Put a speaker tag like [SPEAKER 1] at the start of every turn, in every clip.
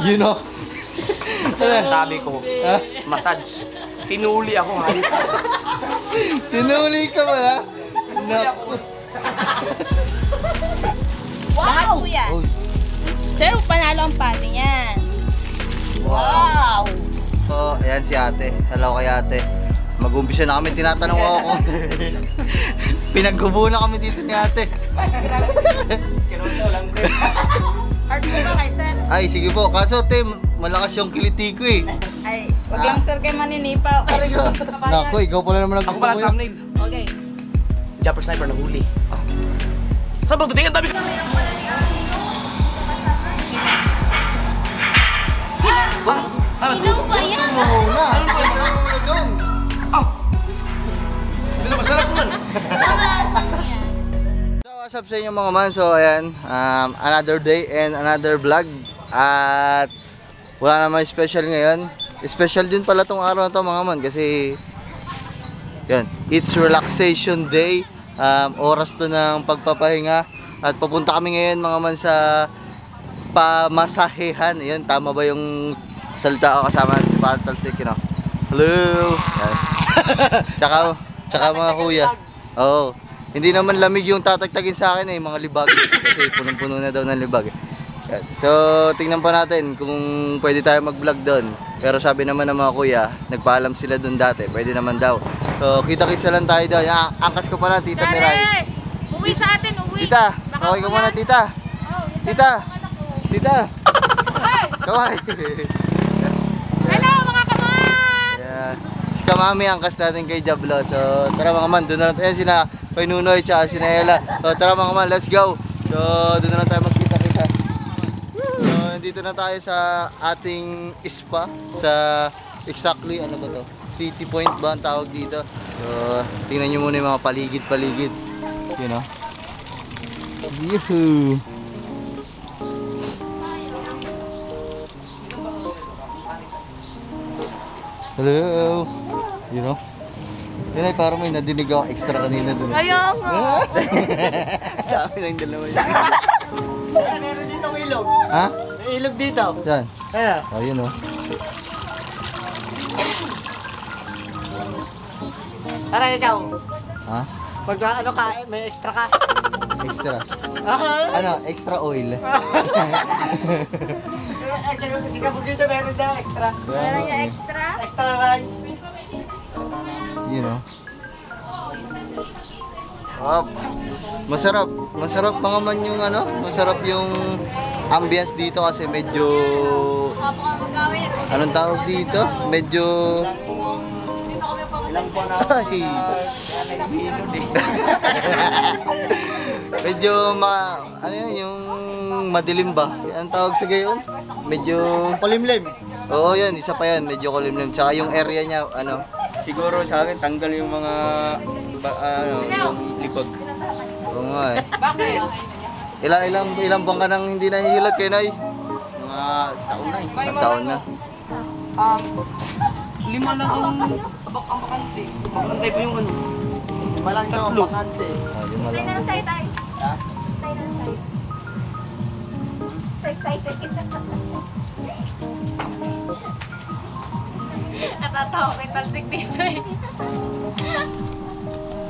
[SPEAKER 1] You know?
[SPEAKER 2] Sabi ko, massage. Tinuli ako, ha?
[SPEAKER 1] Tinuli ka ba? Naku.
[SPEAKER 3] Wow! Kuya.
[SPEAKER 1] Uy.
[SPEAKER 3] Sir, panalo ang pati niyan.
[SPEAKER 1] Wow! So, ayan si ate. Hello kay ate. Mag-umpisa na kami, tinatanong ako kung pinagkubo na kami dito ni ate.
[SPEAKER 3] Hard po ba kay sir?
[SPEAKER 1] Ay, sige po. Kaso, te, malakas yung kiliti ko eh.
[SPEAKER 3] Ay, wag lang sir kayo maninipaw.
[SPEAKER 1] Naku, ikaw pala naman
[SPEAKER 2] Ako
[SPEAKER 1] naggusto
[SPEAKER 2] pala
[SPEAKER 1] ko yun.
[SPEAKER 2] thumbnail.
[SPEAKER 3] Okay.
[SPEAKER 2] Jumper sniper na huli. Saan bang titingin? Tabi ka!
[SPEAKER 3] Sino ba yan?
[SPEAKER 1] Muna. Muna doon.
[SPEAKER 2] Hindi na masarap naman.
[SPEAKER 1] So, what's up sa inyo mga man? So, ayan, another day and another vlog. At wala naman special ngayon. Special din pala tong araw na to mga man kasi yan, it's relaxation day. Oras to ng pagpapahinga. At papunta kami ngayon mga man sa pamasahehan. Ayan, tama ba yung salita ko kasama si Partal Stick, you know? Hello! Yan. Tsaka mga kuya. Oo. Hindi naman lamig yung tatagtagin sa akin eh, mga libag. Kasi punong-puno na daw ng libag. Yan. So, tingnan pa natin kung pwede tayo mag-vlog doon. Pero sabi naman ng mga kuya, nagpaalam sila doon dati. Pwede naman daw. So, kita-kitsa lang tayo doon. Angkas ko pala, Tita Miray.
[SPEAKER 3] Uwi sa atin, uwi.
[SPEAKER 1] Tita, kaway ka muna, Tita. Tita. Tita. Kaway.
[SPEAKER 3] Hello mga kaman!
[SPEAKER 1] Yeah. Si Kamami, angkas natin kay Jablo. So, tara mga man, doon na natin. Ayan sina Koy Nunoy, tsaka sina Ella. So, tara mga man, let's go. So, doon na tayo magkita-kita. So, nandito na tayo sa ating spa. Sa exactly, ano ba to? City Point ba ang tawag dito? So, tingnan nyo muna yung mga paligid-paligid. You know? Yuhuu! Hello! You know? Yan ay parang may nadinig ako extra kanina dun.
[SPEAKER 3] Ayaw nga!
[SPEAKER 2] Sabi lang dalawa yun. Meron dito ilog.
[SPEAKER 1] Ha?
[SPEAKER 2] May ilog dito.
[SPEAKER 1] Yan.
[SPEAKER 2] Ayan.
[SPEAKER 1] Oh, yun oh.
[SPEAKER 2] Tara ikaw.
[SPEAKER 1] Ha?
[SPEAKER 2] Pag ano ka, may extra ka.
[SPEAKER 1] Extra. Ano? Extra oil.
[SPEAKER 2] Kasi kapag dito meron daw extra.
[SPEAKER 3] Meron yung extra?
[SPEAKER 2] Extra rice.
[SPEAKER 1] You know. Up. Masarap. Masarap pa naman yung ano, masarap yung ambience dito kasi medyo anong tawag dito? Medyo ay. Medyo ano yun, yung madilim ba? Anong tawag sa gayon? Medyo
[SPEAKER 2] Kulimlim.
[SPEAKER 1] oo, yan, isa pa yan, medyo kulimlim. Tsaka yung area niya, ano,
[SPEAKER 2] Siguro sa akin tanggal yung mga yung lipag.
[SPEAKER 1] oo nga eh. Ilang buwan ka nang hindi nahihilat kay Nay?
[SPEAKER 2] Mga taon na eh.
[SPEAKER 1] Taon na.
[SPEAKER 2] 5 lang ang bakante. Bakante pa yung ano. Walang tatlo. Bakante.
[SPEAKER 1] Oh, yun
[SPEAKER 3] Tayo na
[SPEAKER 1] lang.
[SPEAKER 3] lang tayo.
[SPEAKER 2] Ha?
[SPEAKER 3] Tayo na lang tayo. So excited. Natatawa kay Talsik dito eh.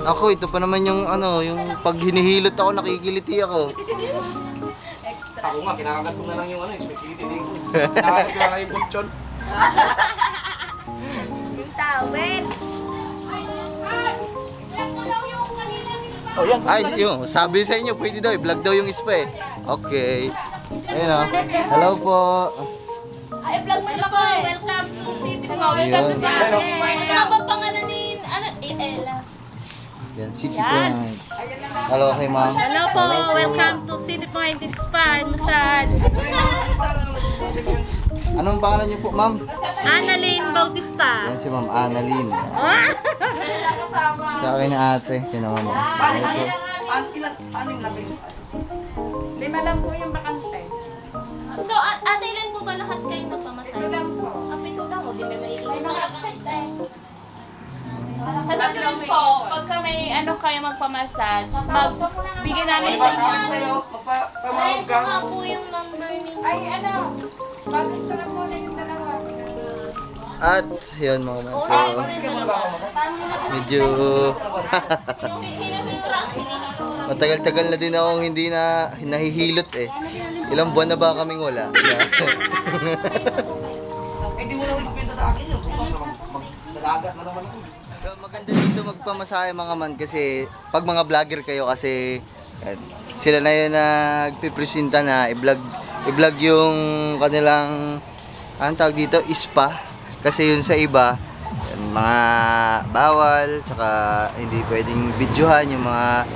[SPEAKER 1] Ako, ito pa naman yung ano, yung pag hinihilot ako, nakikiliti ako.
[SPEAKER 3] Extra.
[SPEAKER 2] Ako nga, kinakagat ko na lang yung ano, spaghetti din ko. Kinakagat ko na lang yung lechon.
[SPEAKER 3] Yung towel.
[SPEAKER 2] Oh, yan.
[SPEAKER 1] Ay, yun, sabi sa inyo, pwede daw, i-vlog daw yung ispa eh. Okay. Ayun o. Hello po.
[SPEAKER 3] Ay, vlog mo na po. Welcome to City Point.
[SPEAKER 1] Welcome to
[SPEAKER 3] City
[SPEAKER 1] City
[SPEAKER 3] Ano ba pangalan ni, Ella?
[SPEAKER 1] Yan, City Point. Hello kay ma'am.
[SPEAKER 3] Hello po, welcome to City Point Spa Massage.
[SPEAKER 1] Anong pangalan niyo po, ma'am?
[SPEAKER 3] Annalyn Bautista.
[SPEAKER 1] Yan si ma'am Annalyn.
[SPEAKER 3] Ah!
[SPEAKER 1] Sa akin na ate, kinawa mo.
[SPEAKER 3] Lima lang po yung bakante.
[SPEAKER 4] So, ate, ilan po ba lahat kayo magpamasahe? Ito lang po. Ito lang, o di ba may
[SPEAKER 3] Tanong po, pagka may ano kayo magpamassage, magbigyan namin sa inyo.
[SPEAKER 4] Ay, baka po yung number ninyo.
[SPEAKER 3] Ay, ano, pag
[SPEAKER 1] At yun mga man. So, medyo matagal-tagal na din akong hindi na nahihilot eh. Ilang buwan na ba kaming wala?
[SPEAKER 2] Hindi mo na ulit pinta sa akin yun. Dalagat na naman ako.
[SPEAKER 1] So, maganda dito magpamasahe mga man kasi pag mga vlogger kayo kasi sila na yun nagpipresenta na i-vlog yung kanilang anong tawag dito, spa. Kasi yun sa iba, mga bawal, tsaka hindi pwedeng videohan yung mga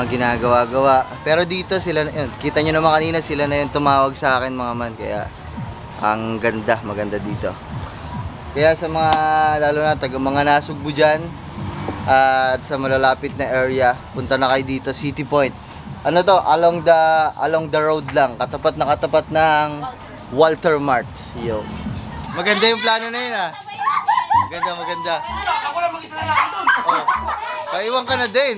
[SPEAKER 1] ginagawa-gawa. Pero dito sila, yun, kita nyo naman kanina sila na yung tumawag sa akin mga man. Kaya ang ganda, maganda dito. Kaya sa mga, lalo na taga mga nasugbo dyan, at sa malalapit na area, punta na kayo dito, City Point. Ano to, along the road lang, katapat ng Walter Mart. Yo. Maganda yung plano na yun ah. Maganda.
[SPEAKER 2] Ako lang mag-isa na lang doon.
[SPEAKER 1] Oh. Paiwan ka na din.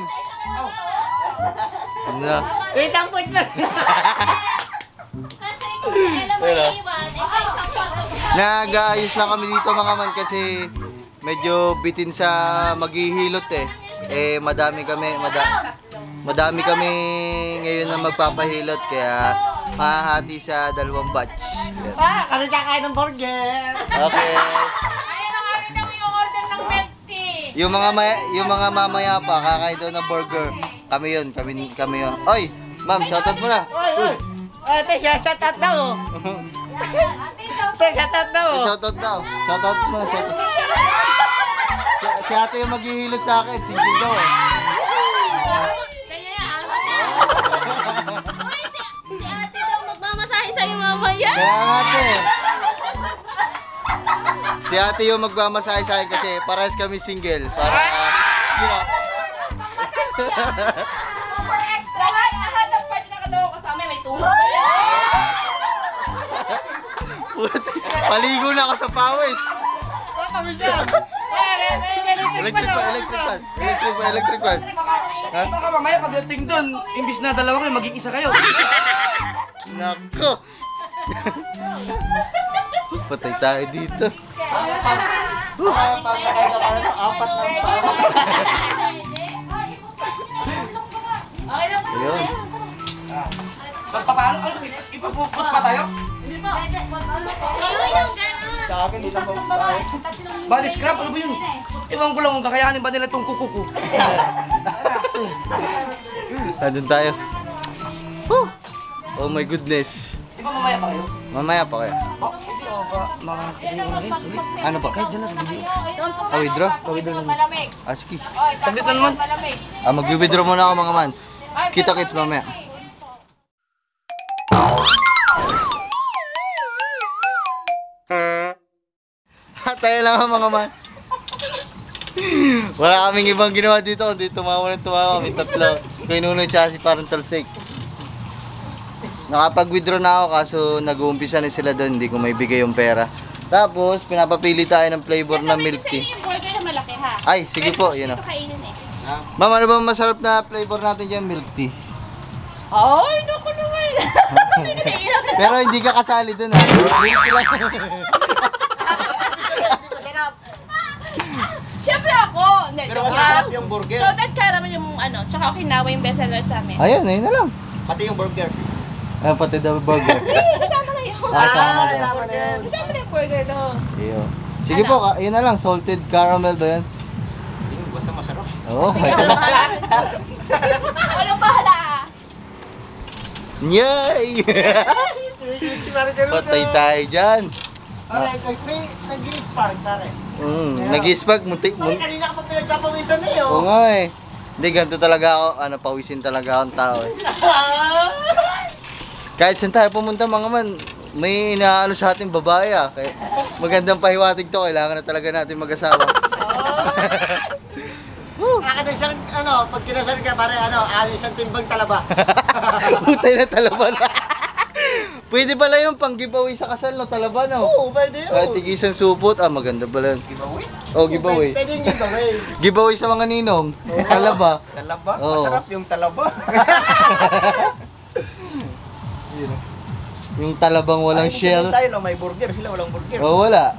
[SPEAKER 1] Na.
[SPEAKER 3] Wait, ang point mo.
[SPEAKER 4] Kasi kung alam mo
[SPEAKER 1] Pero,
[SPEAKER 4] iwan, isa isang photo.
[SPEAKER 1] nag-aayos lang kami dito mga man kasi medyo bitin sa maghihilot eh. Madami kami ngayon na magpapahilot kaya mahahati sa 2 batch. Yan.
[SPEAKER 3] Kami kakain ng burger.
[SPEAKER 1] Okay.
[SPEAKER 3] Ayun ang kami daw yung order ng milk tea.
[SPEAKER 1] Yung mga mamaya pa kakain daw ng burger. Kami yun. Oy, ma'am, shoutout mo na.
[SPEAKER 3] Oy. Ate, shoutout daw. Ate, shoutout daw.
[SPEAKER 1] Shoutout daw. Shoutout mo. Si ate yung maghihilot sa akin. Single daw eh.
[SPEAKER 4] Kaya yan. Uy, si ate daw magmamasahe sa'yo mamaya.
[SPEAKER 1] Kaya ate. Si ate yung magmamasahe sa akin kasi parehas kami single. Para, you know.
[SPEAKER 3] Super extra. Lahat ng party na kadawa ko sa amin, may tuhod.
[SPEAKER 1] Paligo na ako sa pawis.
[SPEAKER 3] Kami siya.
[SPEAKER 1] Electric fan. Ha?
[SPEAKER 2] Baka mamaya pagdating doon, imbis na dalawa kayo, maging isa kayo.
[SPEAKER 1] Nako. Patay tayo dito.
[SPEAKER 2] Apat na
[SPEAKER 1] Ayun.
[SPEAKER 2] paano? Ano? Ipapuputs pa tayo?
[SPEAKER 4] Ayun yung gano'n.
[SPEAKER 2] Sa akin, dito po. Bali scrap, ano ba yun? Iwan ko lang kung kakayanin ba nila itong kukuku.
[SPEAKER 1] Nandun tayo. Oh my goodness.
[SPEAKER 2] Di ba mamaya pa kayo?
[SPEAKER 1] Mamaya pa kaya.
[SPEAKER 2] Hindi ako ba makakabili ko ngayon? Ulit.
[SPEAKER 1] Ano pa?
[SPEAKER 2] Kahit dyan na sa video.
[SPEAKER 1] Withdraw?
[SPEAKER 3] Malamig.
[SPEAKER 1] Aski.
[SPEAKER 2] Saglit na naman.
[SPEAKER 3] Malamig.
[SPEAKER 1] Mag-withdraw muna ako mga man. Kita kits mamaya. Tayo lang ang mga man. Wala kaming ibang ginawa dito kundi tumawa kami tatlo. Kay Nunoy tsaka si Parental Sake. Nakapag-withdraw na ako kaso nag-uumpisa na sila doon, hindi ko maibigay yung pera. Tapos pinapapili tayo ng flavor na milk tea.
[SPEAKER 3] Yung burger na malaki ha.
[SPEAKER 1] Ay, sige po, yun o.
[SPEAKER 3] Ito kainin eh.
[SPEAKER 1] Ma'am, ano ba masarap na flavor natin dyan, milk tea?
[SPEAKER 3] Ay, naku naman.
[SPEAKER 1] Pero hindi ka kasali doon ha. Milk tea lang.
[SPEAKER 3] Siyempre ako. Hindi,
[SPEAKER 2] Pero
[SPEAKER 3] joke
[SPEAKER 2] mas
[SPEAKER 3] lang.
[SPEAKER 2] masarap yung burger.
[SPEAKER 3] Salted caramel yung ano, tsaka Okinawa yung bestseller sa amin.
[SPEAKER 1] Ayun, ayun na lang.
[SPEAKER 2] Pati yung burger.
[SPEAKER 1] Ay, pati daw burger.
[SPEAKER 3] Kasama na yun.
[SPEAKER 1] Kasama daw.
[SPEAKER 3] Kasama na yung burger doon.
[SPEAKER 1] Iyo. Sige po, yun na lang. Salted caramel ba yan?
[SPEAKER 2] Basta masarap.
[SPEAKER 1] Oo, ito na.
[SPEAKER 3] Walang bahala.
[SPEAKER 1] Yay! Patay tayo dyan.
[SPEAKER 2] Nag-spark na rin.
[SPEAKER 1] Nag-ispag, muntik.
[SPEAKER 2] Kanina ka pa pinagkapawisan na yun.
[SPEAKER 1] Oo nga eh. Hindi, ganito talaga ako. Pawisin talaga akong tao eh. Kahit saan tayo pumunta mga man, may inaano sa ating babae ah. Kaya magandang pahiwatig to, kailangan na talaga natin mag-asawa.
[SPEAKER 2] Akin isang, pag kinasal ka, pare, isang timbang talaba.
[SPEAKER 1] Putay na talaban. Pwede pala yung pang giveaway sa kasal, no? Talaba, no?
[SPEAKER 2] Oo, pwede yun.
[SPEAKER 1] Kahit tigisan supot, maganda pala yun.
[SPEAKER 2] Giveaway?
[SPEAKER 1] Oh, giveaway.
[SPEAKER 2] Pwede yung giveaway.
[SPEAKER 1] Giveaway sa mga ninong. Talaba.
[SPEAKER 2] Talaba?
[SPEAKER 1] Oo.
[SPEAKER 2] Masarap yung talaba.
[SPEAKER 1] Yung talabang walang shell.
[SPEAKER 2] Tayo no, may burger. Sila walang burger.
[SPEAKER 1] Oh, wala.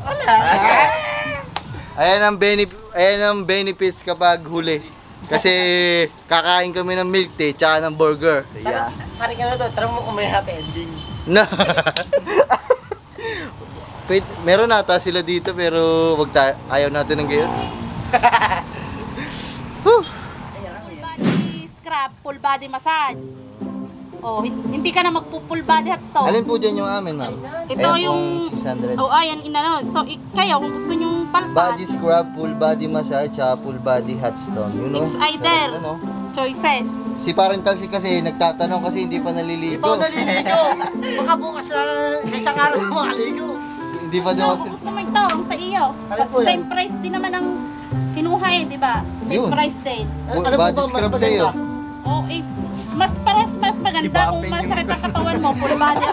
[SPEAKER 1] Ayan ang benefits kapag huli. Kasi kakain kami ng milk tea tsaka ng burger. Yeah.
[SPEAKER 2] Parang ano to, tara mo kung may happy ending.
[SPEAKER 1] No. Wait, meron ata sila dito pero ayaw natin ng gayon.
[SPEAKER 5] Body scrub, full body massage. Oh, hindi ka na magpo-full body hot stone.
[SPEAKER 1] Alin po dyan yung amin, ma'am?
[SPEAKER 5] Ito
[SPEAKER 1] Ayan
[SPEAKER 5] yung
[SPEAKER 1] pong 600.
[SPEAKER 5] Oh, ayan inano. So kayo kung gusto niyo paltan.
[SPEAKER 1] Body scrub, full body massage, tsaka full body hot stone. You know?
[SPEAKER 5] It's either.
[SPEAKER 1] Sarap na, no?
[SPEAKER 5] Choices.
[SPEAKER 1] Si Parental si kasi nagtatanong kasi hindi pa naliligo.
[SPEAKER 2] Ikaw naliligo. Baka bukas sa isang araw mo makaligo.
[SPEAKER 1] Hindi pa daw
[SPEAKER 5] No,
[SPEAKER 1] kasi.
[SPEAKER 5] kung gusto mo ito, ang sa iyo.
[SPEAKER 2] Alin po yan?
[SPEAKER 5] Same price din naman ang kinuha eh, di ba? Same
[SPEAKER 1] Yun.
[SPEAKER 5] price din.
[SPEAKER 1] Full
[SPEAKER 2] Ano po
[SPEAKER 1] body
[SPEAKER 2] ba, mas
[SPEAKER 1] scrub
[SPEAKER 2] maganda?
[SPEAKER 1] sa iyo.
[SPEAKER 5] Oh, eh, mas maganda kung masakit ang katawan mo, full body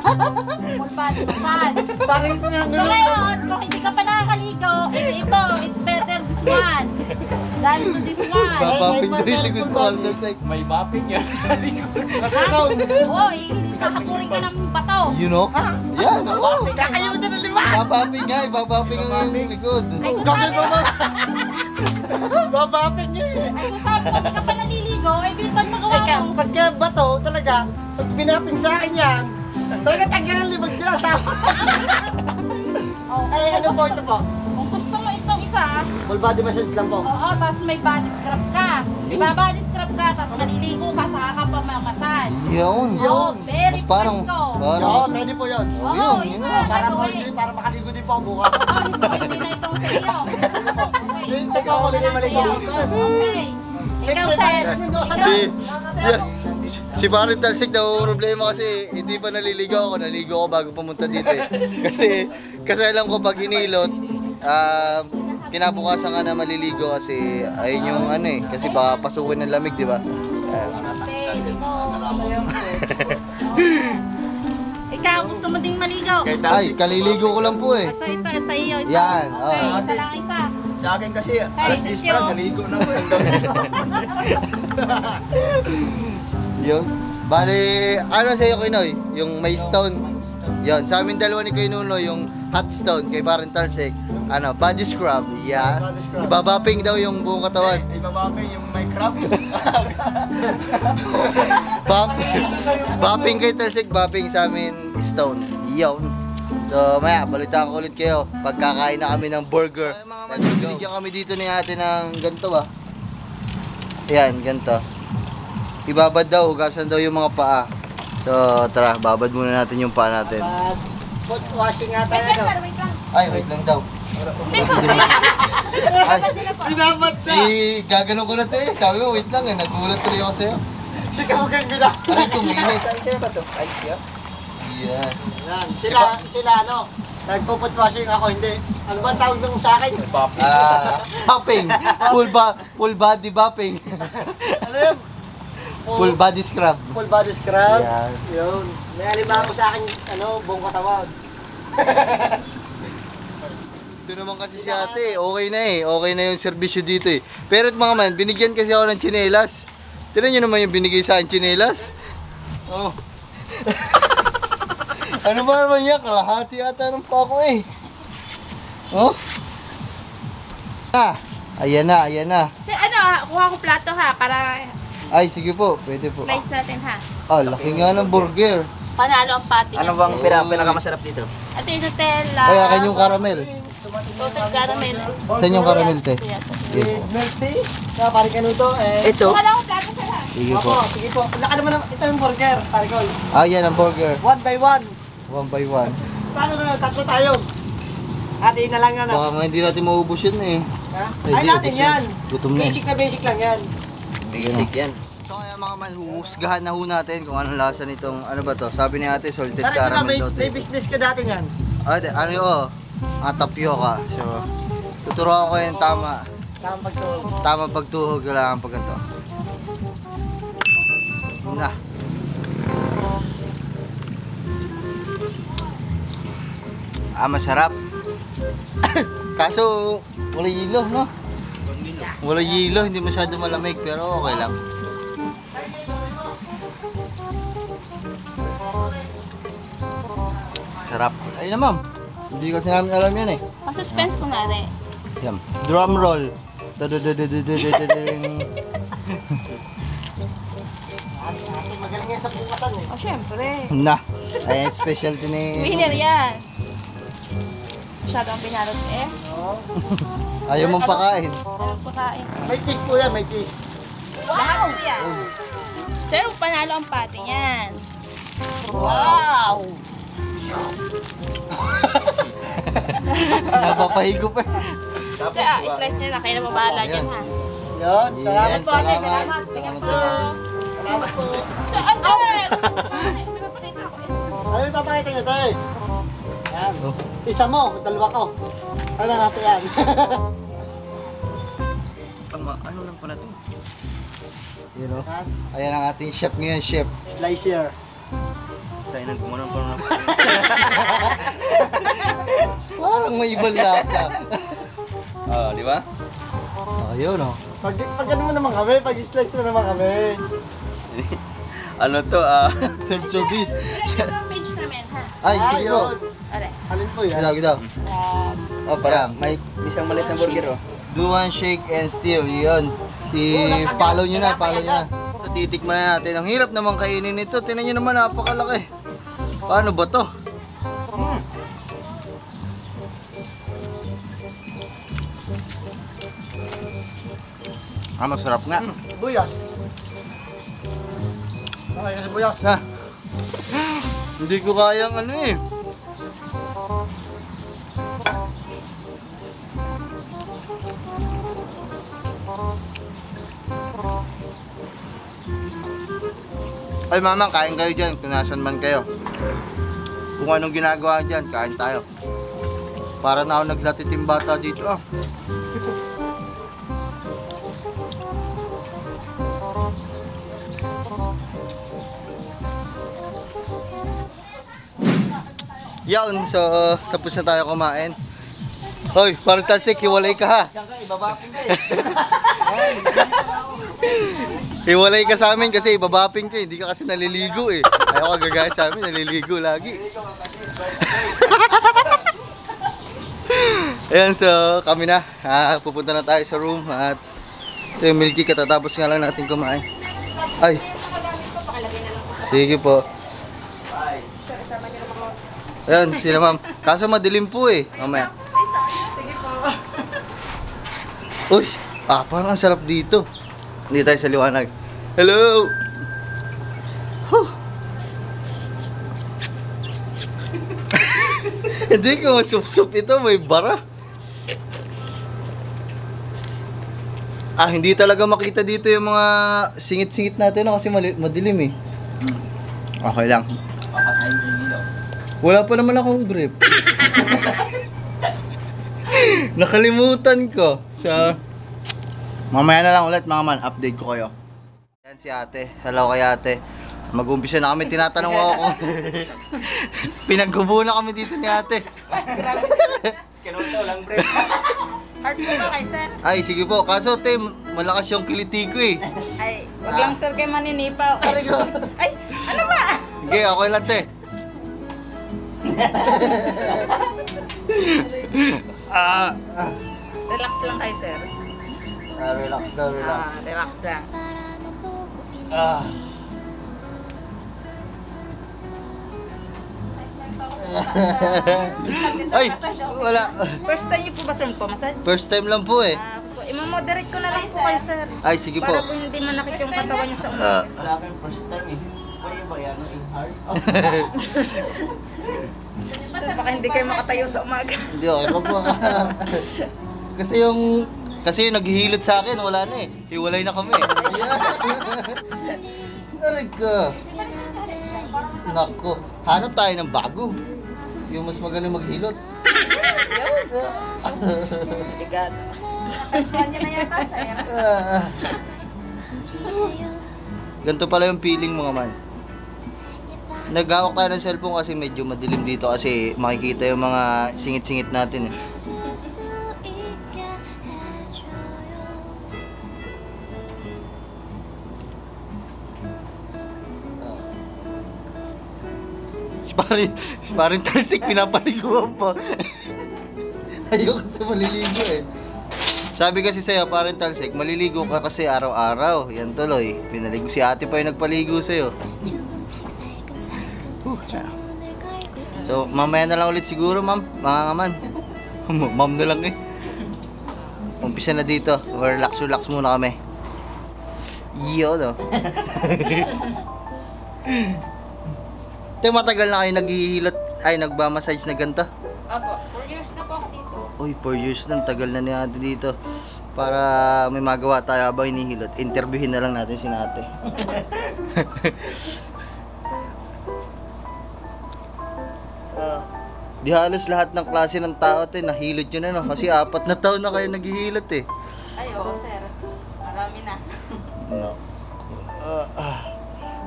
[SPEAKER 5] massage.
[SPEAKER 2] Parang ito nga.
[SPEAKER 5] So ngayon, kung hindi ka pa nakakaligo, ito, it's better this one than to this one.
[SPEAKER 1] Papapin ko yung likod ko. Almost like,
[SPEAKER 2] May bapping yan sa likod.
[SPEAKER 5] Oo, kakapurin ka ng bato.
[SPEAKER 1] you know? Yan, oo.
[SPEAKER 2] Kakayutan ng lima.
[SPEAKER 1] Papapin nga, papapin ang likod.
[SPEAKER 5] Ay, kung
[SPEAKER 2] Bakit
[SPEAKER 5] sabi,
[SPEAKER 2] ba? Babapping niya eh.
[SPEAKER 5] ay, kung sabi mo, hindi ka pa naliligo, eh, dito ang magawa
[SPEAKER 2] Teka,
[SPEAKER 5] mo.
[SPEAKER 2] pagka bato talaga, pag binapping sa akin yan, talaga tanggal ang libag dyan sa
[SPEAKER 5] Oh,
[SPEAKER 2] Ay, ano po ito po?
[SPEAKER 5] Kung gusto mo itong isa,
[SPEAKER 2] Full body massage lang po.
[SPEAKER 5] oo, tapos may body scrub ka. Di ba body scrub ka, tapos maliligo ka, saka ka pa mamassage.
[SPEAKER 1] Yun.
[SPEAKER 5] Oo, very
[SPEAKER 1] Mas parang,
[SPEAKER 5] presko.
[SPEAKER 2] Oo, pwede po yun.
[SPEAKER 5] Oo,
[SPEAKER 1] yun,
[SPEAKER 5] yun
[SPEAKER 1] yun
[SPEAKER 5] na,
[SPEAKER 1] na.
[SPEAKER 2] Para
[SPEAKER 5] ano
[SPEAKER 2] po,
[SPEAKER 5] eh.
[SPEAKER 2] para makaligo din po ako bukas.
[SPEAKER 5] Oo, hindi na itong sa iyo. Okay.
[SPEAKER 2] Teka, ako
[SPEAKER 5] Ito
[SPEAKER 2] ulit
[SPEAKER 5] na
[SPEAKER 2] maligo
[SPEAKER 5] sa iyo.
[SPEAKER 2] bukas.
[SPEAKER 5] Okay. Ikaw, sir.
[SPEAKER 1] Si Parental Sig daw problema kasi hindi pa naliligo ako. Naligo ako bago pumunta dito eh. Kasi alam ko pag hinilot, kinabukasan ka na maliligo kasi ayun yung ano eh. Kasi baka pasukin ng lamig, di ba?
[SPEAKER 5] Ikaw, gusto mo ding maligo?
[SPEAKER 1] Ay, kaliligo ko lang po eh.
[SPEAKER 5] So ito, sa iyo ito.
[SPEAKER 1] Yan,
[SPEAKER 5] Okay,
[SPEAKER 1] oh.
[SPEAKER 5] isa lang isa.
[SPEAKER 2] Sa akin kasi, alas 10
[SPEAKER 5] thank you.
[SPEAKER 2] pa, naligo na po.
[SPEAKER 1] Yun. Bali, ano sa'yo Kinoy? Yung may stone. Yun, sa amin dalawa ni Kuya Nuno, yung hot stone kay Parental Sig. Ano, body scrub. Yeah.
[SPEAKER 2] Body scrub.
[SPEAKER 1] Ibabaping daw yung buong katawan.
[SPEAKER 2] Ibabaping yung may crabs.
[SPEAKER 1] Bapping kay Talsik, bapping sa amin stone. Yun. So, maya, balitaan ko ulit kayo. Pagkakain na kami ng burger. Ay, mga man, binigyan kami dito ni ate ng ganito ba? Ayan, ganito. Ibabad daw, hugasan daw yung mga paa. So, tara, babad muna natin yung paa natin.
[SPEAKER 2] Foot washing nga tayo.
[SPEAKER 5] Wait lang,
[SPEAKER 2] ano?
[SPEAKER 5] sir, wait lang.
[SPEAKER 1] Ay, wait lang daw. Ay,
[SPEAKER 2] Binabat ka!
[SPEAKER 1] gaganon ko na ito eh. Sabi mo, wait lang eh. Nagulat tuloy ako sa'yo.
[SPEAKER 2] Sigaw kang binabat.
[SPEAKER 1] Aray, tuminit.
[SPEAKER 2] Sino ba ito? Ay, siya?
[SPEAKER 1] Yan.
[SPEAKER 2] Yan. Sila ano, nagpo-foot washing ako, hindi. Ano ba ang tawag nung sa akin?
[SPEAKER 1] Bapping. Full body bapping.
[SPEAKER 2] Ano yun?
[SPEAKER 1] Full body scrub.
[SPEAKER 2] Full body scrub.
[SPEAKER 1] Yan.
[SPEAKER 2] Yun. May alimango sa akin, ano, buong katawan.
[SPEAKER 1] Ito naman kasi si ate, okay na eh. Okay na yung serbisyo dito eh. Pero mga man, binigyan kasi ako ng tsinelas. Tignan nyo naman yung binigay sa akin tsinelas. Oh. Ano ba naman yan? Kalahati ata ng pako eh. Oh. Ayan na, ayan na.
[SPEAKER 3] Sir, ano, kuha ko plato ha, para
[SPEAKER 1] Ay, sige po, pwede po.
[SPEAKER 3] slice natin ha.
[SPEAKER 1] Ah, laki nga ng burger.
[SPEAKER 3] Panalo ang pati.
[SPEAKER 2] Ano bang pinakamasarap dito?
[SPEAKER 3] Ito yung Nutella.
[SPEAKER 1] Ay, akin yung caramel.
[SPEAKER 3] Total caramel.
[SPEAKER 1] Saan yung caramel, te? Sige po.
[SPEAKER 2] Milk tea? Pare ka nito eh. Ito?
[SPEAKER 3] Kuha lang ako plato sir ha.
[SPEAKER 1] Sige po.
[SPEAKER 2] Opo, sige po. Laka naman, ito yung burger, pare ko.
[SPEAKER 1] Ah, yan ang burger.
[SPEAKER 2] 1 by 1.
[SPEAKER 1] 1 by 1.
[SPEAKER 2] Paano na, tatlo tayo. Ate na lang yan.
[SPEAKER 1] Baka nga hindi natin maubos yun eh.
[SPEAKER 2] Ha?
[SPEAKER 1] Ay,
[SPEAKER 2] Ay,
[SPEAKER 1] di,
[SPEAKER 2] natin
[SPEAKER 1] ubos
[SPEAKER 2] yan.
[SPEAKER 1] Gutom na eh.
[SPEAKER 2] Basic na basic lang yan.
[SPEAKER 1] Basic yan. So kaya mga man, huhusgahan na ho natin kung anong lasa nitong, ano ba to? Sabi ni ate, salted
[SPEAKER 2] Pare ko na,
[SPEAKER 1] caramel daw
[SPEAKER 2] may
[SPEAKER 1] to.
[SPEAKER 2] business ka dati yan.
[SPEAKER 1] Ah, ano yun? Tapioca. So, tuturuan ko yung tama.
[SPEAKER 2] Tama pagtulog.
[SPEAKER 1] Tama pagtuhog, kailangan pag ganito. Na. Ah, masarap. Kaso, wala yelo, no? Wala yelo, hindi masyado malamig, pero okay lang. Sarap. Ayun na ma'am. Hindi kasi namin alam yan eh.
[SPEAKER 3] Suspense ko nga rin.
[SPEAKER 1] Yan. Drum roll. Dadadadadadadadadading.
[SPEAKER 2] Magaling yan sa bukasan eh.
[SPEAKER 3] Oh, syempre.
[SPEAKER 1] Na. Ay, specialty ni...
[SPEAKER 3] Winner yan. Masyadong pinalot eh.
[SPEAKER 1] Ayaw mong pakain.
[SPEAKER 3] Ayaw pakain.
[SPEAKER 2] May cheese po yan, may cheese.
[SPEAKER 3] Lahat yan. Sir, panalo ang pati yan.
[SPEAKER 2] Wow!
[SPEAKER 1] Napapahigo pa.
[SPEAKER 3] Kaya, slice nyo na. Kayo na mabahala dyan ha.
[SPEAKER 2] Yun, salamat
[SPEAKER 1] Yan,
[SPEAKER 2] po ate, salamat.
[SPEAKER 1] salamat. Salamat sa ma'am.
[SPEAKER 2] Salamat po.
[SPEAKER 3] So, sir! Ay, may papakita ako.
[SPEAKER 2] Ano yung papakita niyo tayo? Yan.
[SPEAKER 1] Oh.
[SPEAKER 2] Isa mo, dalawa ko. Ano natin yan?
[SPEAKER 1] Ano lang pala to? You know? Ayan ang ating chef ngayon, chef.
[SPEAKER 2] Slicer.
[SPEAKER 1] Tayo nang gumanon pa na. Parang may ibang lasa. Di ba? Ayun oh.
[SPEAKER 2] Pag ano mo naman kami, pag slice mo naman kami.
[SPEAKER 1] Ano to? Self-service.
[SPEAKER 3] Ang page namin ha.
[SPEAKER 1] Ay, sige po.
[SPEAKER 2] yun.
[SPEAKER 3] Alay.
[SPEAKER 2] Alin po yan?
[SPEAKER 1] Gitaw, gitaw.
[SPEAKER 6] Oh, para may isang maliit na burger, oh.
[SPEAKER 1] Do one shake and stir. Yun. I-follow nyo na, follow nyo na. So, titikman na natin. Ang hirap naman kainin ito. Tingnan nyo naman, napakalaki. Paano ba to? Masarap nga.
[SPEAKER 2] Buyas. Okay, kasi buyas.
[SPEAKER 1] Na. Hindi ko kayang ano eh. Ay mama, kain kayo dyan kung nasan man kayo. Kung anong ginagawa dyan, kain tayo. Para na ako naglatitim bata dito ah. Yun, so tapos na tayo kumain. Hoy, parang talsik, hiwalay ka ha.
[SPEAKER 2] Diyan ka, ibabapin ka eh.
[SPEAKER 1] Hiwalay ka sa amin kasi ibabaping ka, hindi ka kasi naliligo eh. Ayaw ka gagaya sa amin, naliligo lagi. Ayan, so kami na. Pupunta na tayo sa room at ito yung Milky, katatapos nga lang natin kumain. Ay. Sige po. Ayan, sila ma'am. Kaso madilim po eh. Mamaya. Sige po. Uy, parang ang sarap dito. Hindi tayo sa liwanag. Hello! Huh. Hindi ko masup-sup ito, may bara. Hindi talaga makita dito yung mga singit-singit natin kasi madilim eh. Okay lang.
[SPEAKER 6] Papatayin ko yung ilaw.
[SPEAKER 1] Wala pa naman akong brief. Nakalimutan ko. So, mamaya na lang ulit mga man, update ko kayo. Yan si ate. Hello kay ate. Mag-umpisa na kami, tinatanong ako kung pinaggubo na kami dito ni ate.
[SPEAKER 6] Kinuto lang, pre.
[SPEAKER 5] Heart mo ba kay sir?
[SPEAKER 1] Ay, sige po. Kaso, te, malakas yung kiliti ko eh.
[SPEAKER 5] Ay, wag lang sir kayo maninipaw.
[SPEAKER 1] Aray ko.
[SPEAKER 5] Ay, ano ba?
[SPEAKER 1] Sige, okay lang, te.
[SPEAKER 5] Relax lang kay sir.
[SPEAKER 1] Relax daw, relax.
[SPEAKER 5] Relax lang.
[SPEAKER 1] Ay, wala.
[SPEAKER 5] First time niyo po ba sir magpamassage?
[SPEAKER 1] First time lang po eh.
[SPEAKER 5] Imo-moderate ko na lang po kayo sir.
[SPEAKER 1] Ay, sige po.
[SPEAKER 5] Para po hindi manakit yung katawan niyo sa ulo.
[SPEAKER 6] Sa akin, first time eh. Pwede ba yan? In hard?
[SPEAKER 5] Baka hindi kayo makatayo sa umaga.
[SPEAKER 1] Hindi, okay pa po. Kasi yung naghihilot sa akin, wala na eh. Hiwalay na kami. Aray ka. Nako, hanap tayo ng bago. Yung mas magaling maghilot.
[SPEAKER 5] Bigat.
[SPEAKER 3] Kanya na yata, sayang.
[SPEAKER 1] Ganito pala yung feeling mga man. Naghawak tayo ng cellphone kasi medyo madilim dito kasi makikita yung mga singit-singit natin eh. Parang talsik, pinapaliguan pa. Ayoko sa maliligo eh. Sabi kasi sa'yo, parang talsik, maliligo ka kasi araw-araw. Yan tuloy. Pinaligo. Si ate pa yung nagpaligo sa'yo. So, mamaya na lang ulit siguro, ma'am. Mga ngaman. Ma'am na lang eh. Umpisa na dito. Relax muna kami. Yo, no? Ito, matagal na kayo naghihilot, ay, nagmamassage na ganito?
[SPEAKER 5] Opo, 4 years na po ako dito.
[SPEAKER 1] Uy, 4 years na, tagal na ni ate dito. Para may magawa tayo habang hinihilot. Interviewin na lang natin si ate. Di halos lahat ng klase ng tao nahilot yun na, no? Kasi 4 na taon na kayo naghihilot eh.
[SPEAKER 5] Ay, oo, sir. Marami na.
[SPEAKER 1] No.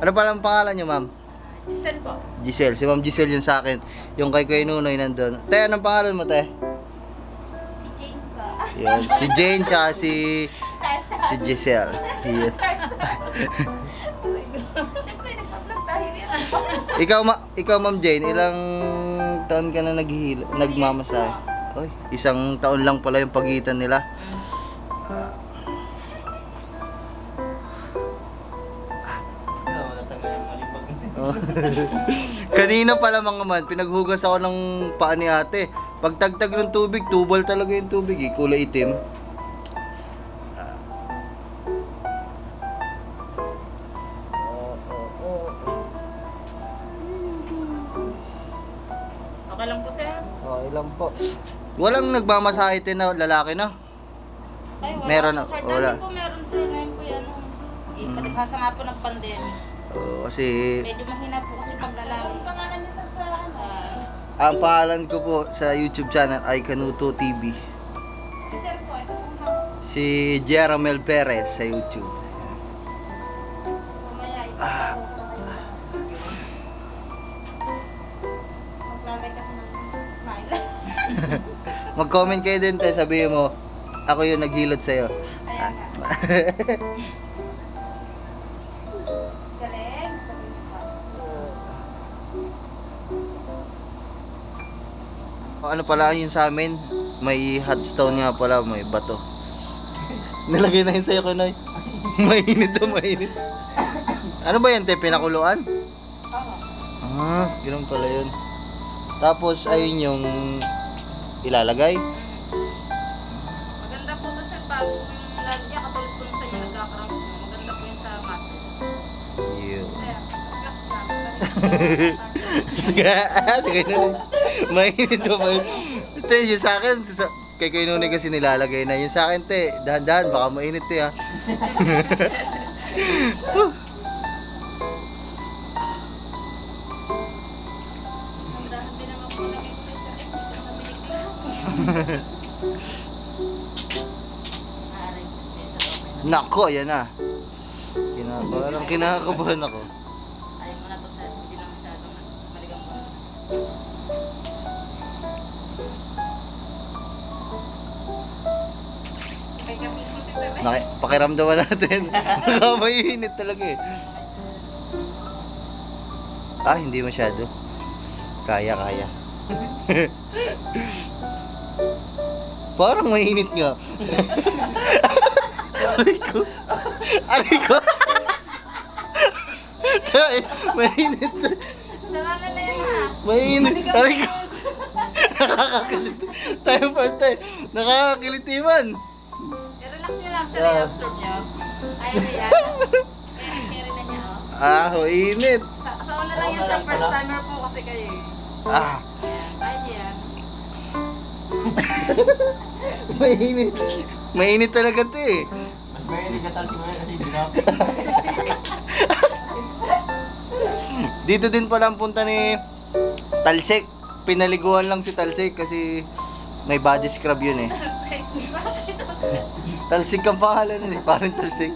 [SPEAKER 1] Ano pala ang pangalan niyo, ma'am?
[SPEAKER 5] Giselle po.
[SPEAKER 1] Giselle. Si Ma'am Giselle yun sa akin. Yung kay Kuya Nunoy nandun. Te, anong pangalan mo, te?
[SPEAKER 4] Si Jane ka.
[SPEAKER 1] Yun. Si Jane tsaka si Giselle. Yun.
[SPEAKER 3] Siyempre, nagpa-vlog tayo yan.
[SPEAKER 1] Ikaw, Ma'am Jane, ilang taon ka na nagmamasay? Oy, 1 taon lang pala yung pagitan nila. Kanina pala mga man, pinaghugas ako ng paa ni ate. Pagtagtag ng tubig, tubal talaga yung tubig eh, kulay itim.
[SPEAKER 5] Okay lang po, sir.
[SPEAKER 1] Okay lang po. Walang nagmamasahe na lalaki na.
[SPEAKER 5] Ay, wala
[SPEAKER 1] Meron
[SPEAKER 5] po,
[SPEAKER 1] na,
[SPEAKER 5] sir.
[SPEAKER 1] wala.
[SPEAKER 5] Dati po meron, sir. Ngayon po yan. Ipalikasa nga po ng pandemic.
[SPEAKER 1] Kasi
[SPEAKER 5] Medyo mahina po kasi pag lalaki.
[SPEAKER 3] Pangalan niya sa
[SPEAKER 1] ang pangalan ko po sa YouTube channel ay Kanuto TV.
[SPEAKER 3] Si Sir po, ito pong hawak.
[SPEAKER 1] Si Jeramel Perez sa YouTube.
[SPEAKER 3] Mamaya, ipapako ko kayo. Maglalagay ka ng smile.
[SPEAKER 1] Mag-comment kayo din tayo, sabihin mo, ako yung naghilot sa'yo.
[SPEAKER 3] Ayan nga. Galing. Sabi mo pa.
[SPEAKER 1] Ano pala yun sa amin? May hot stone nga pala, may bato. Nilagay na yun sa'yo, Kunoy. Mainit to, mainit. Ano ba yan, te? Pinakuluan? Ah, ganoon pala yun. Tapos, ayun yung ilalagay.
[SPEAKER 5] Maganda po kasi pag yung lalagyan, katulad po yung sa inyo nagkakaroon mo. Maganda po yung sa muscle.
[SPEAKER 1] Yun.
[SPEAKER 5] Kaya, relax lang.
[SPEAKER 1] Sige, sige na rin. Mainit to, mainit. Ito, yung sa akin, kay Nunoy kasi nilalagay na. Yung sa akin, te, dahan-dahan, baka mainit, te, ha.
[SPEAKER 5] Handahan din naman po lagay ko sa hindi ka mabilig lang. Aray, sa
[SPEAKER 1] Nako, yan na. Parang kinakabahan ako.
[SPEAKER 5] Ayaw mo na to, sir. Hindi na masyadong maligang po. Kaya mismo si sir.
[SPEAKER 1] Pakiramdaman natin. Mainit talaga eh. Ah, hindi masyado. Kaya. Parang mainit nga. Aray ko. Tay, mainit.
[SPEAKER 5] Sarana na yan, ha?
[SPEAKER 1] Mainit. Aray ko. Nakakakilit. Tayo first time. Nakakakilitiman.
[SPEAKER 5] I-relax nyo lang, sir. I-absorb nyo. Ayaw na yan. Kaya carry na niya, oh.
[SPEAKER 1] Ah, mainit.
[SPEAKER 5] Sa una lang yan, sir. First timer po kasi kayo, eh.
[SPEAKER 1] Ah,
[SPEAKER 5] Ayan, kaya niya yan.
[SPEAKER 1] mainit. Mainit talaga 'to eh.
[SPEAKER 6] Mas mainit ka tal siguro kasi ginapit.
[SPEAKER 1] Dito din pala ang punta ni Talsik. Pinaliguan lang si Talsik kasi may body scrub yun eh. Talsik ang pangalan nun eh, parang Talsik.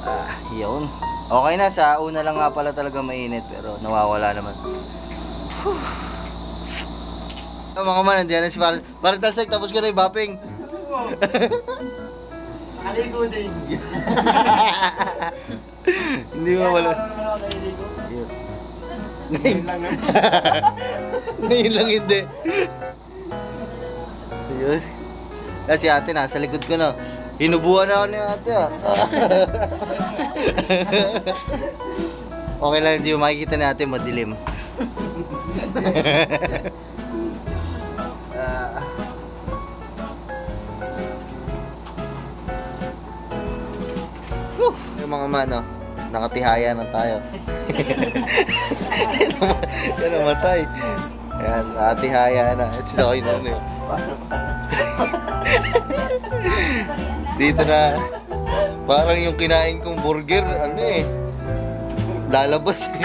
[SPEAKER 1] Ah, yun. Okay na, sa una lang nga pala talaga mainit pero nawawala naman. Mga man, nandiyan na si parang Talsik, tapos ka na yung bapping.
[SPEAKER 6] Aligo din.
[SPEAKER 1] Hindi mo wala.
[SPEAKER 6] Ano naman ako naliligo?
[SPEAKER 1] Yun. Ngayon lang hindi. Ayun. Si ate nasa likod ko na. Hinubuhan na ako ni ate ah. Okay lang, hindi mo makikita ni ate, madilim. Yung mga mano, nakatihaya na tayo. Yan namatay. Ayan, nakatihaya na. Sino kayo nun eh. Dito na, parang yung kinain kong burger, ano eh, lalabas eh.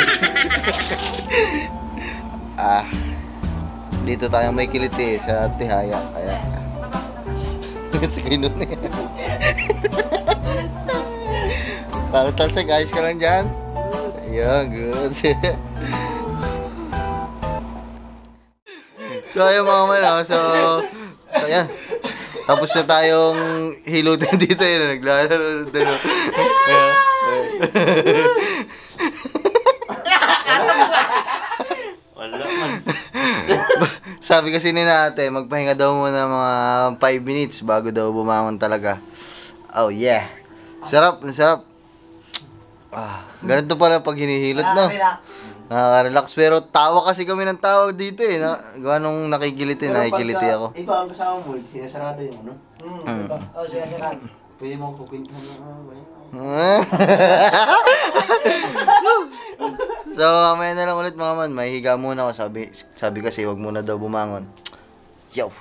[SPEAKER 1] Dito tayo may kiliti sa tihaya, kaya sige nun eh. Para talsik, ayos ka lang dyan? Ayun, good. So ayun mga man, so ayan. Tapos na tayong hilutin dito yun, naglalaro dito.
[SPEAKER 6] Wala man.
[SPEAKER 1] Sabi kasi ni ate, magpahinga daw muna mga 5 minutes bago daw bumangon talaga. Oh yeah. Sarap, sarap. Ganito pala pag hinihilot, no? Nakaka-relax. Pero tawa kasi kami ng tawa dito eh. Gawa nung nakikiliti, nakikiliti ako.
[SPEAKER 6] Iba ang kasama mo, sinasarado yung ano? Oo, sinasarado. Pwede mo kukwintahan na.
[SPEAKER 1] So, mamaya na lang ulit mga man. Mahihiga muna ako. Sabi kasi, wag muna daw bumangon. Yo.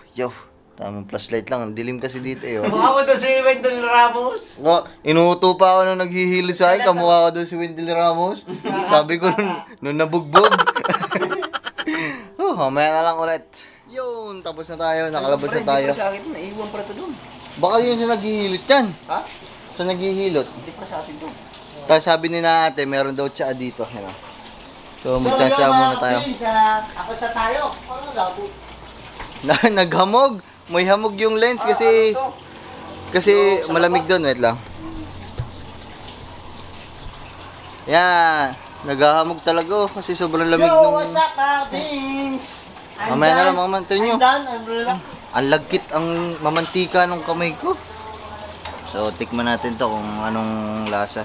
[SPEAKER 1] Tamang flashlight lang. Ang dilim kasi dito eh. Oh.
[SPEAKER 6] Mukha mo doon si Wendell Ramos.
[SPEAKER 1] Inuuto pa ako nung naghihilot sa akin. Kamukha ko daw si Wendell Ramos. Sabi ko nung nabugbog. Mamaya na lang ulit. Yun, tapos na tayo. Nakalabas na tayo.
[SPEAKER 6] Hindi pa sa akin, naiwan pa ito doon.
[SPEAKER 1] Baka yun sa naghihilot yan.
[SPEAKER 6] Ha?
[SPEAKER 1] Sa naghihilot.
[SPEAKER 6] Hindi pa sa atin doon.
[SPEAKER 1] Tapos sabi ni na ate, meron daw tsa dito. Yan. So, magtsatsa muna tayo.
[SPEAKER 6] Ako sa tayo. Ano labo?
[SPEAKER 1] Naghamog. May hamog yung lens kasi malamig doon. Wait lang. Yan. Naghahamog talaga kasi sobrang lamig
[SPEAKER 6] Yo,
[SPEAKER 1] nung...
[SPEAKER 6] what's up, Martins?
[SPEAKER 1] Mamaya na lang mamantin nyo.
[SPEAKER 6] I'm done, I'm relaxed.
[SPEAKER 1] Ang lagkit ang mamantika ng kamay ko. So, tikman natin to kung anong lasa.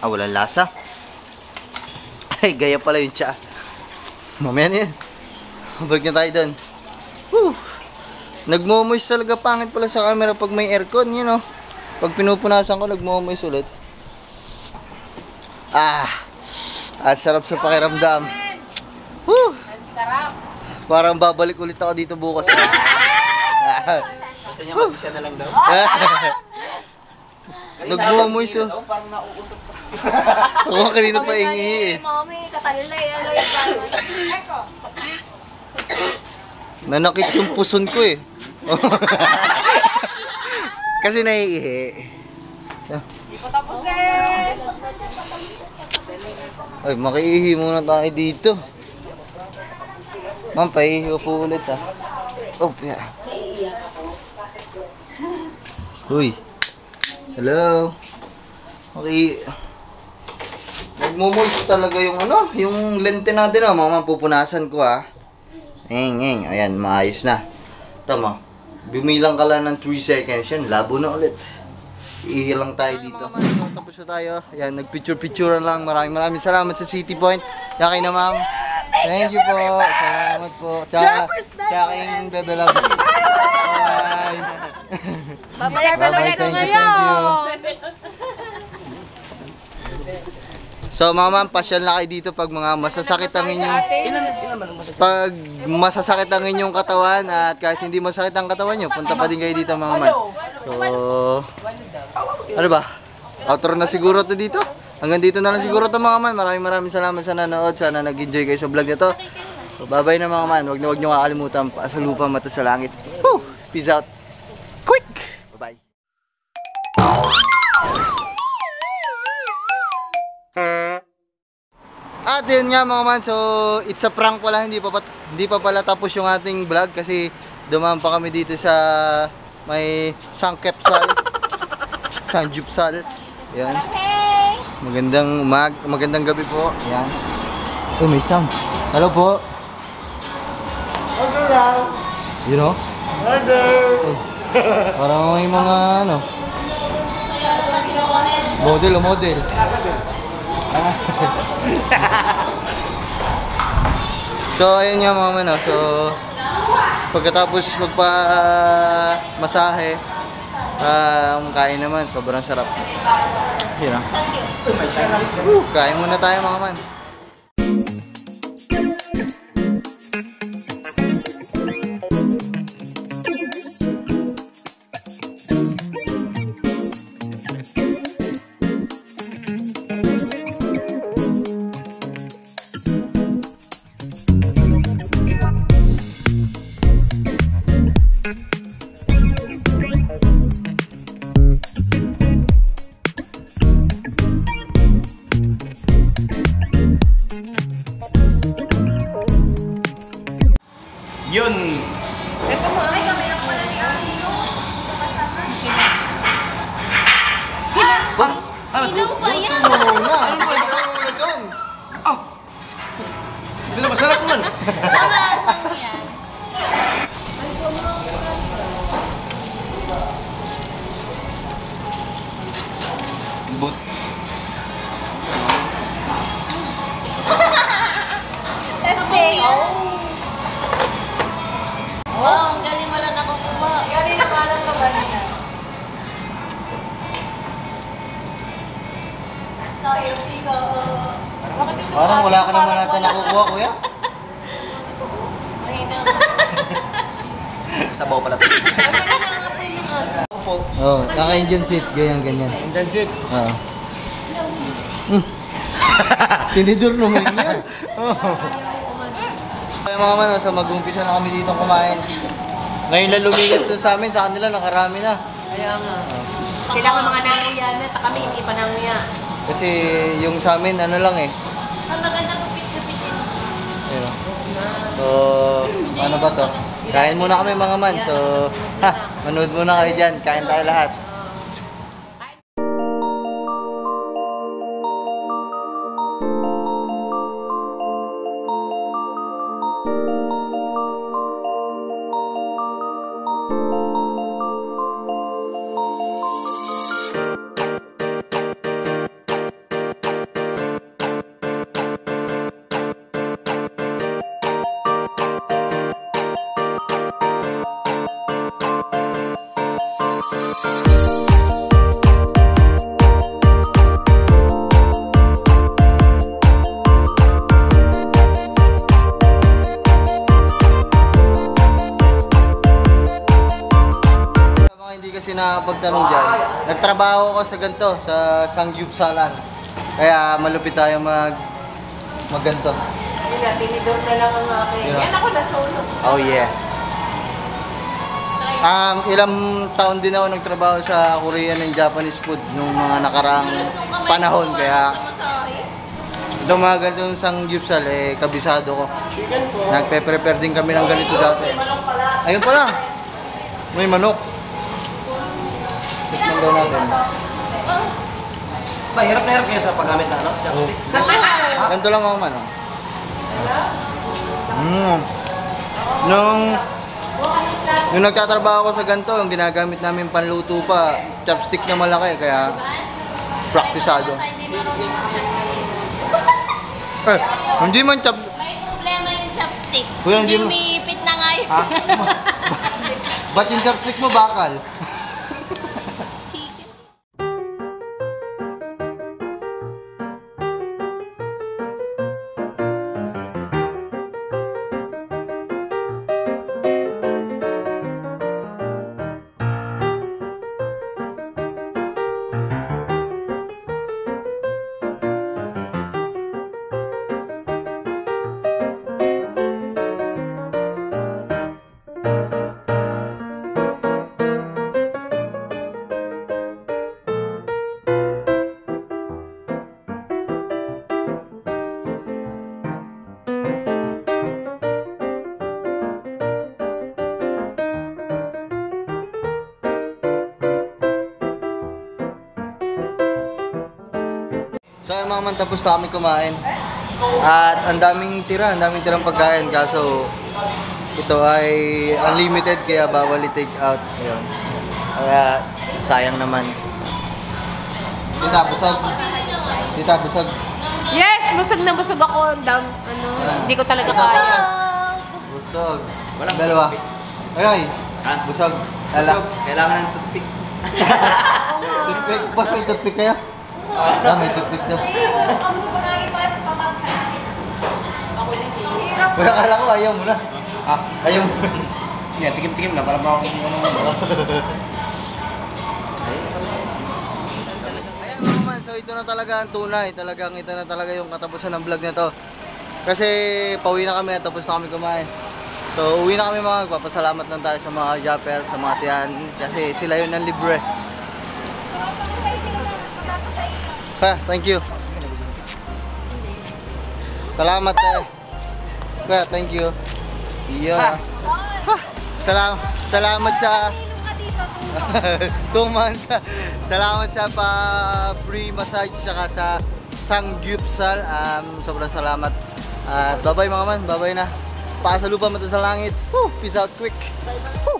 [SPEAKER 1] Walang lasa. Ay, gaya pala yung tsa. Mamaya na yan. Balik na tayo doon. Woo! Nagmo-moist talaga, pangit pala sa camera pag may aircon, you know. Pag pinupunasan ko, nagmo-moist ulit. Sarap sa pakiramdam. Woo!
[SPEAKER 3] Sarap.
[SPEAKER 1] Parang babalik ulit ako dito bukas.
[SPEAKER 6] Gusto niya mag-isa na lang daw.
[SPEAKER 1] Nagmo-moist oh.
[SPEAKER 6] Parang nauutot ka.
[SPEAKER 1] Ako kanina pa ingihi eh.
[SPEAKER 4] Mami, katalay, ano yung gano'n?
[SPEAKER 1] Nanakit yung puson ko eh. Kasi naiihi.
[SPEAKER 5] Hindi pa tapos eh.
[SPEAKER 1] Ay, makiihi muna tayo dito. Ma'am, paihi po ulit ah. Oh, yeah. Uy. Hello. Nagmo-moist talaga yung ano, yung lente natin ah. Mama, pupunasan ko ah. Ayan, maayos na. Tama. Bumilang ka lang ng 3 seconds yan, labo na ulit. Ihi lang tayo dito. Tapos na tayo. Ayan, nagpicture-picture lang. Maraming salamat sa City Point. Kaya na ma'am. Thank you po. Salamat po. Tsaka aking bebe love. Bye. Bye-bye. Thank you. So mga ma'am, pasyal na kayo dito pag mga masasakit ang inyong katawan at kahit hindi masakit ang katawan nyo, punta pa din kayo dito mga ma'am. So, ano ba? Outro na siguro to dito. Hanggang dito na lang siguro to mga man. Maraming salamat sa nanood. Sana nag-enjoy kayo sa vlog nito. So, bye-bye na mga man. Huwag nyo kakalimutan pa sa lupa, mata sa langit. Woo! Peace out. Quick! Bye-bye. At yun nga mga man, so it's a prank pala, hindi pa pala tapos yung ating vlog kasi dumaan pa kami dito sa may Sangkepsal. Sanjupsal. Yan.
[SPEAKER 3] Hey!
[SPEAKER 1] Magandang gabi po. Yan. Oh, may sounds. Hello po. You know? Oh, parang may mga ano. Model. Ah. So, ayun nga mga man. So, pagkatapos magpa-masahe, kain naman. Sobrang sarap. Yun know? Kain muna tayo mga man.
[SPEAKER 2] Yun!
[SPEAKER 3] Sino ba yan?
[SPEAKER 2] Hindi na masarap naman.
[SPEAKER 3] Malasang yan.
[SPEAKER 1] But,
[SPEAKER 3] Okay. Oh, ang galing mo lang nakukuha. Galing na kalam ka ba nila?
[SPEAKER 1] parang wala ka naman natin nakukuha, kuya.
[SPEAKER 2] Sabaw pala ito.
[SPEAKER 1] Oh, naka-engine seat, ganyan.
[SPEAKER 6] Indian shit.
[SPEAKER 1] Oo. Tinidor naman yan. Kaya mga man, so mag-umpisa na kami dito kumain. Ngayon lang lumigas doon sa amin, sa kanila nakarami na.
[SPEAKER 4] Kaya nga. Sila nga mga nanguya na, kami hindi pa nanguya.
[SPEAKER 1] Kasi yung sa amin, ano lang eh.
[SPEAKER 3] Ang maganda gupit-gupitin.
[SPEAKER 1] Ayun. So, ano ba to? Kain muna kami mga man. So, manood muna kayo dyan. Kain tayo lahat. Hindi kasi nakapagtanong dyan. Nagtrabaho ako sa ganito, sa Sangyupsalan. Kaya malupit tayo magganto.
[SPEAKER 4] Yun na, tinidor na lang ang akin.
[SPEAKER 1] Yeah.
[SPEAKER 4] Yan ako nasunog.
[SPEAKER 1] Oh yeah. Ilang taon din ako nagtrabaho sa Korean and Japanese food nung mga nakaraang panahon. Kaya itong mga ganitong Sangyupsal, kabisado ko. Nagpe-prepare din kami ng ganito dati. Ayun pa lang. May manok. Tikman daw natin.
[SPEAKER 2] Mahirap na hirap kayo sa paggamit na ano? Chopsticks.
[SPEAKER 1] Ganito lang mga man. Nung nagtatrabaho ko sa ganito, yung ginagamit namin panluto pa, chopstick na malaki, kaya praktisado. Hindi man
[SPEAKER 3] May problema yung chopstick.
[SPEAKER 1] Kuya, hindi mo-
[SPEAKER 3] Umipit na nga yun.
[SPEAKER 1] Ha? Ba't yung chopstick mo bakal? mga man, tapos na kami kumain. At ang daming tirang pagkain. Kaso, ito ay unlimited kaya bawal i-take out. Ayun. Kaya, sayang naman. Tita, busog. Tita, busog.
[SPEAKER 7] Yes, busog na busog ako. Down, hindi ko talaga kaya.
[SPEAKER 1] Busog. Dalawa. Aray, busog. Busog.
[SPEAKER 6] Kailangan ng toothpick.
[SPEAKER 1] Toothpick. Boss, may toothpick kayo? Ah, may toothpick daw. Kaya akala ko ayaw mo na. Ah, ayaw mo.
[SPEAKER 6] Sige, tikim-tikim na para ba akong
[SPEAKER 1] Ayan mga man, so ito na talaga ang tunay. Talagang ito na talaga yung katapusan ng vlog na to. Kasi pauwi na kami at tapos na kami kumain. So uwi na kami mga, magpapasalamat lang tayo sa mga japper, sa mga tiyan. Kasi sila yun ang libre. Pa, thank you. Salamat Kuya, thank you. Yeah. Salamat sa 2 months. Salamat sa free massage saka sa Sangyupsal. Sobrang salamat. At bye-bye mga man, bye-bye na. Paa sa lupa, mata sa langit. Woo! Peace out quick. Woo!